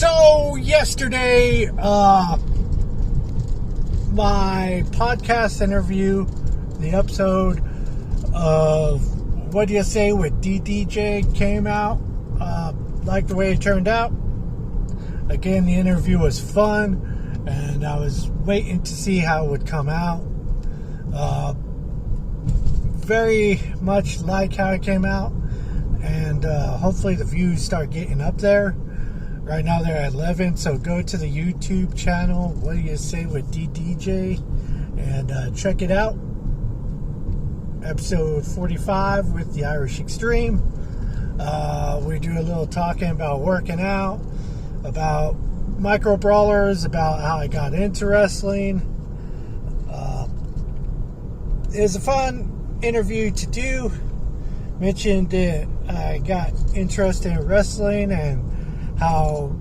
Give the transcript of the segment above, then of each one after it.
So yesterday, my podcast interview, the episode of What Do You Say with DDJ came out. Liked the way it turned out. Again, the interview was fun, and I was waiting to see how it would come out. Very much like how it came out, and hopefully the views start getting up there. Right now they're at 11, so go to the YouTube channel, What Do You Say with DDJ, and check it out. Episode 45 with the Irish Xtreme. We do a little talking about working out, about micro brawlers, about how I got into wrestling. It was a fun interview to do. Mentioned that I got interested in wrestling and how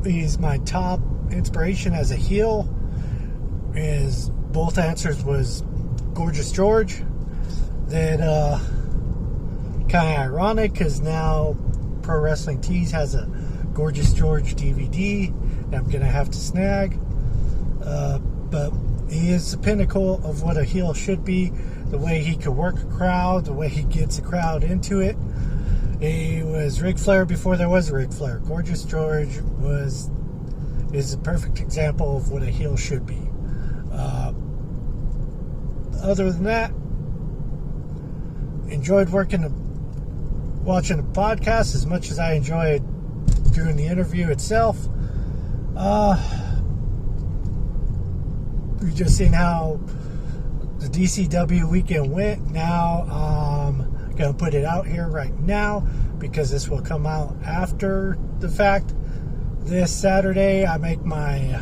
he's my top inspiration as a heel. His both answers was Gorgeous George. That kind of ironic because now Pro Wrestling Tees has a Gorgeous George DVD that I'm gonna have to snag. But he is the pinnacle of what a heel should be. The way he could work a crowd, the way he gets a crowd into it. He was Ric Flair before there was a Ric Flair. Gorgeous George is a perfect example of what a heel should be. Other than that, enjoyed watching the podcast as much as I enjoyed doing the interview itself. We just seen how the DCW weekend went. Now I'm gonna put it out here right now because this will come out after the fact. This Saturday I make my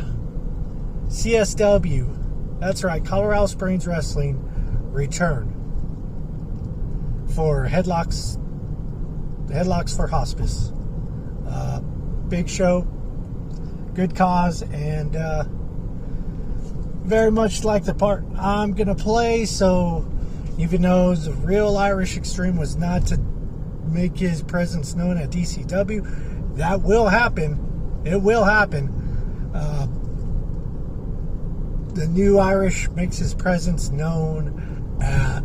CSW, that's right, Colorado Springs Wrestling return for Headlocks for Hospice. Big show, good cause, and very much like the part I'm gonna play. So even though the real Irish Xtreme was not to make his presence known at DCW, that will happen. It will happen. The new Irish makes his presence known at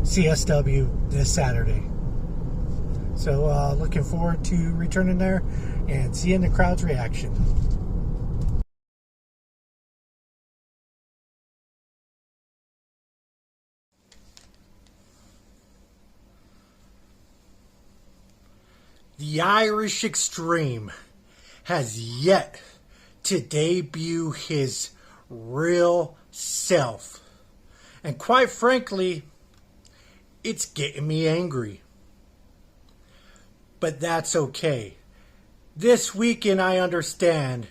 CSW this Saturday. So looking forward to returning there and seeing the crowd's reaction. The Irish Xtreme has yet to debut his real self. And quite frankly, it's getting me angry. But that's okay. This weekend I understand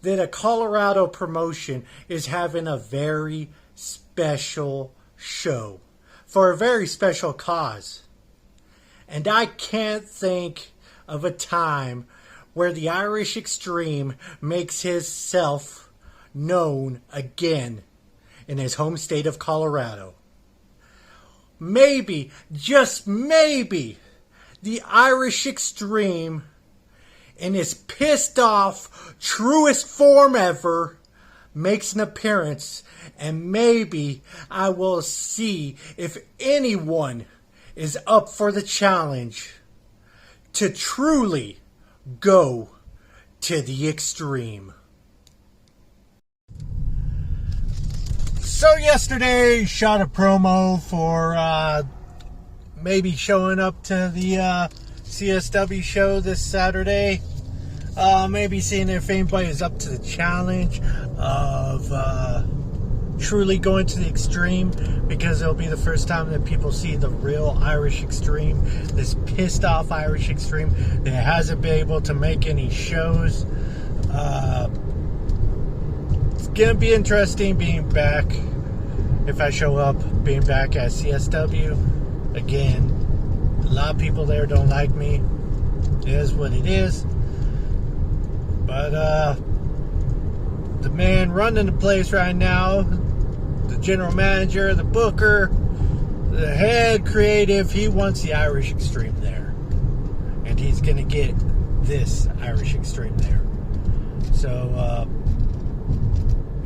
that a Colorado promotion is having a very special show for a very special cause. And I can't think of a time where the Irish Xtreme makes himself known again in his home state of Colorado. Maybe, just maybe, the Irish Xtreme, in his pissed off, truest form ever, makes an appearance, and maybe I will see if anyone is up for the challenge to truly go to the extreme. So yesterday, shot a promo for maybe showing up to the CSW show this Saturday. Maybe seeing if anybody is up to the challenge of truly going to the extreme, because it'll be the first time that people see the real Irish Xtreme, this pissed off Irish Xtreme that hasn't been able to make any shows. It's gonna be interesting being back, if I show up, being back at CSW again. A lot of people there don't like me. It is what it is. But the man running the place right now, the general manager, the booker, the head creative, he wants the Irish Xtreme there. And he's going to get this Irish Xtreme there. So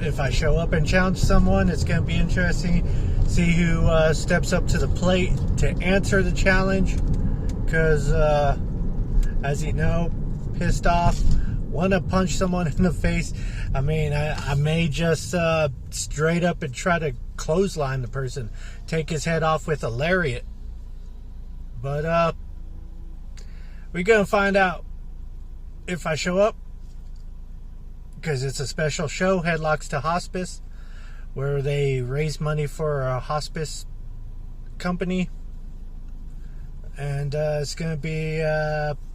if I show up and challenge someone, it's going to be interesting. See who steps up to the plate to answer the challenge. Because, as you know, pissed off, want to punch someone in the face. I mean, I may just straight up and try to clothesline the person, take his head off with a lariat. But we're going to find out if I show up. Because it's a special show, Headlocks to Hospice, where they raise money for a hospice company. And it's going to be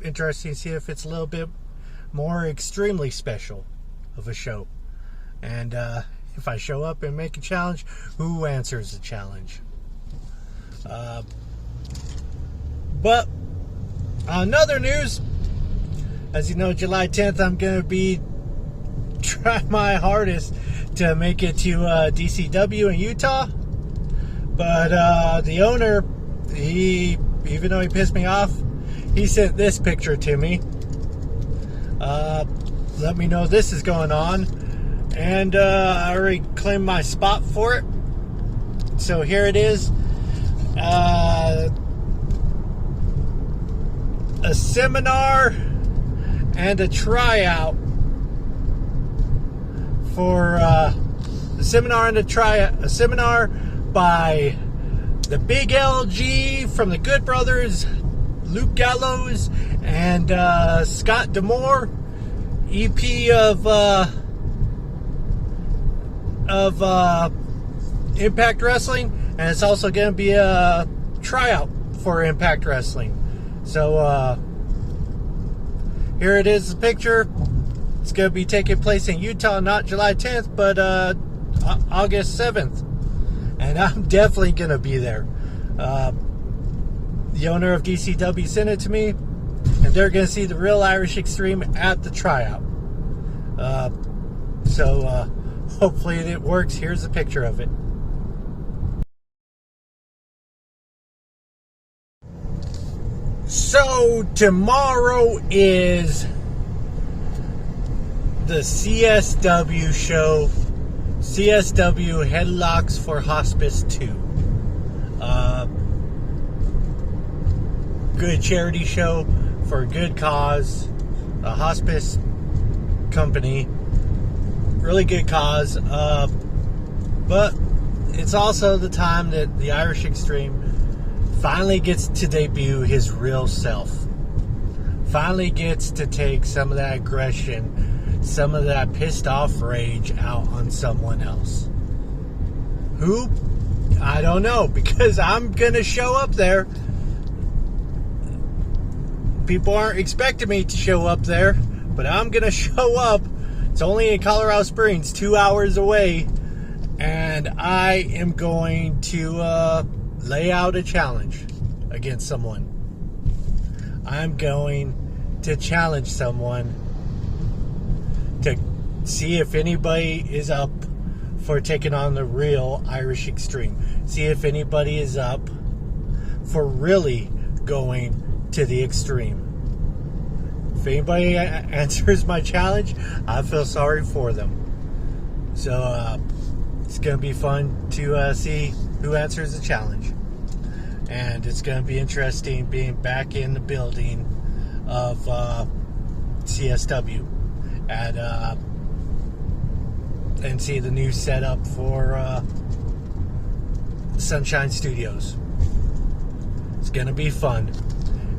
interesting to see if it's a little bit more extremely special of a show. And if I show up and make a challenge, who answers the challenge? But on other news, as you know, July 10th, I'm going to be try my hardest to make it to DCW in Utah, but the owner, even though he pissed me off, he sent this picture to me. Let me know this is going on, and I already claimed my spot for it. So here it is, a seminar and a tryout. For a seminar by the Big LG from the Good Brothers, Luke Gallows, and Scott D'Amore, EP of Impact Wrestling, and it's also going to be a tryout for Impact Wrestling. So here it is, the picture. It's going to be taking place in Utah, not July 10th, but August 7th. And I'm definitely going to be there. The owner of DCW sent it to me, and they're going to see the real Irish Xtreme at the tryout. So hopefully it works. Here's a picture of it. So tomorrow is the CSW show, CSW Headlocks for Hospice 2. Good charity show for a good cause, a hospice company, really good cause. But it's also the time that the Irish Xtreme finally gets to debut his real self. Finally gets to take some of that aggression, some of that pissed off rage out on someone else. Who? I don't know, because I'm gonna show up there. People aren't expecting me to show up there, but I'm gonna show up. It's only in Colorado Springs, 2 hours away, and I am going to lay out a challenge against someone. I'm going to challenge someone to see if anybody is up for taking on the real Irish Xtreme. See if anybody is up for really going to the extreme. If anybody answers my challenge, I feel sorry for them. So it's going to be fun to see who answers the challenge. And it's going to be interesting being back in the building of CSW at and see the new setup for Sunshine Studios. It's gonna be fun,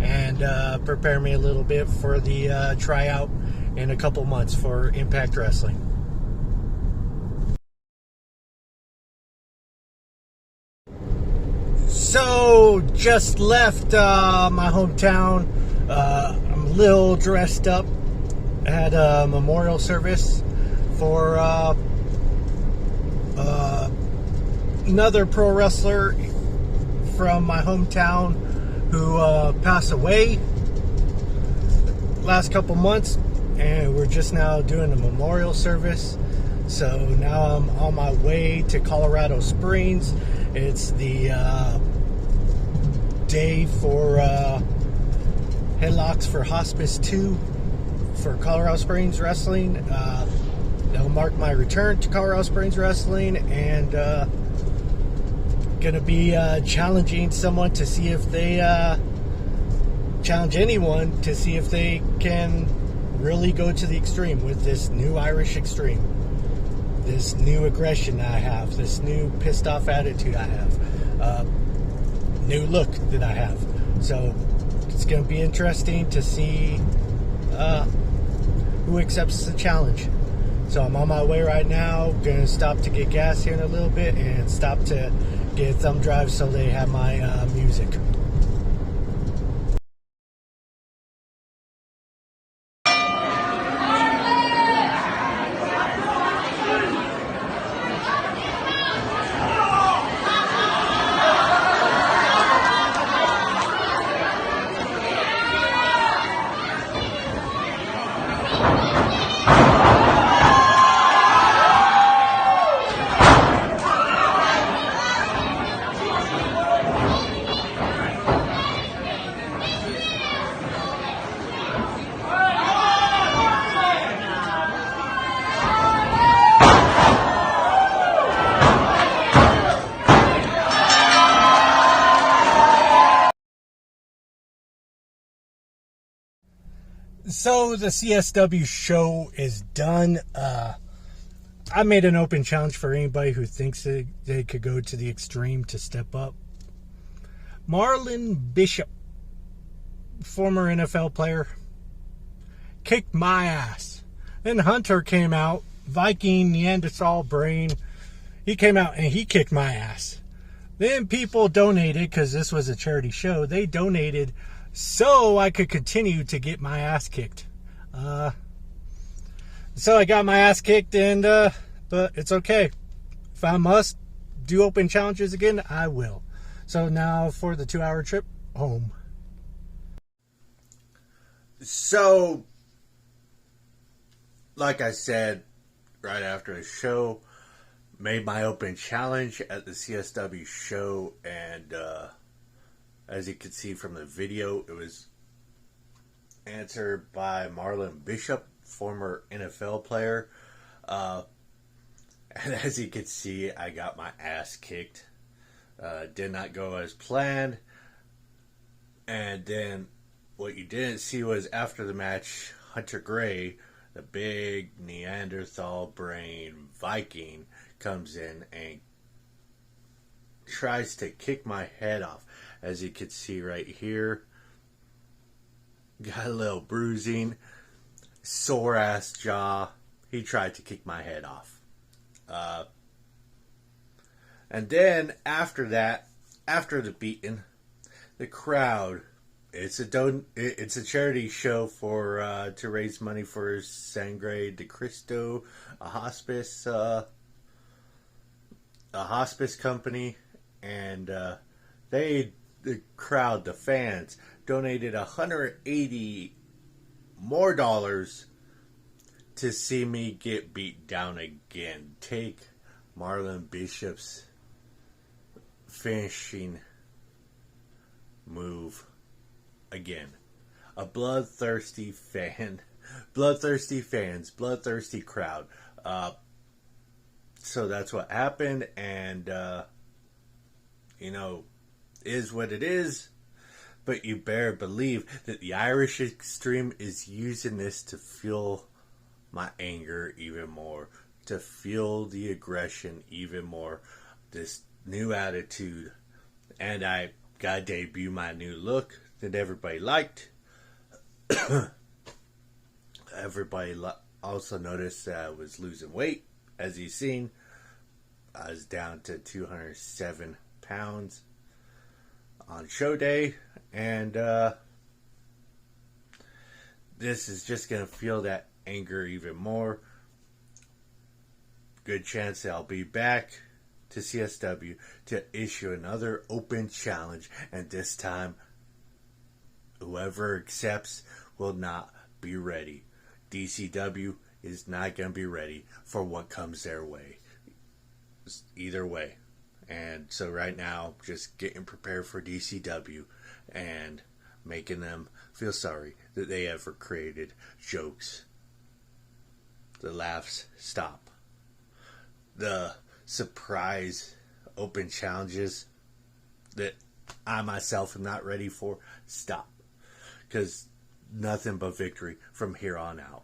and prepare me a little bit for the tryout in a couple months for Impact Wrestling. So just left my hometown. I'm a little dressed up. I had a memorial service for another pro wrestler from my hometown who passed away last couple months, and we're just now doing a memorial service. So now I'm on my way to Colorado Springs. It's the day for Headlocks for Hospice 2. for Colorado Springs Wrestling. That'll mark my return to Colorado Springs Wrestling, and gonna be challenging someone to see if they challenge anyone to see if they can really go to the extreme with this new Irish Extreme, this new aggression I have, this new pissed off attitude I have, new look that I have. So it's going to be interesting to see who accepts the challenge. So I'm on my way right now. Going to stop to get gas here in a little bit and stop to get a thumb drive so they have my music. So the CSW show is done. I made an open challenge for anybody who thinks that they could go to the extreme to step up. Marlon Bishop, former NFL player, kicked my ass. Then Hunter came out, Viking Neanderthal brain. He came out and he kicked my ass. Then people donated, because this was a charity show, they donated so I could continue to get my ass kicked. So I got my ass kicked, and but it's okay. If I must do open challenges again, I will. So now for the 2-hour trip home. So, like I said, right after the show, made my open challenge at the CSW show, and as you can see from the video, it was answered by Marlon Bishop, former NFL player. And as you can see, I got my ass kicked. Did not go as planned. And then what you didn't see was after the match, Hunter Gray, the big Neanderthal brain Viking, comes in and tries to kick my head off. As you can see right here, got a little bruising, sore ass jaw. He tried to kick my head off. And then after that, after the beating, the crowd, it's a charity show for to raise money for Sangre de Cristo, a hospice company, and the crowd, the fans, donated $180 more to see me get beat down again. Take Marlon Bishop's finishing move again. A bloodthirsty fans, bloodthirsty crowd. So that's what happened, and is what it is. But you better believe that the Irish Extreme is using this to fuel my anger even more, to fuel the aggression even more, this new attitude. And I gotta debut my new look that everybody liked. Everybody also noticed that I was losing weight. As you've seen, I was down to 207 pounds on show day, and this is just going to fuel that anger even more. Good chance that I'll be back to CSW to issue another open challenge, and this time whoever accepts will not be ready. DCW is not going to be ready for what comes their way. Either way. And so right now, just getting prepared for DCW and making them feel sorry that they ever created jokes. The laughs stop. The surprise open challenges that I myself am not ready for, stop. Because nothing but victory from here on out.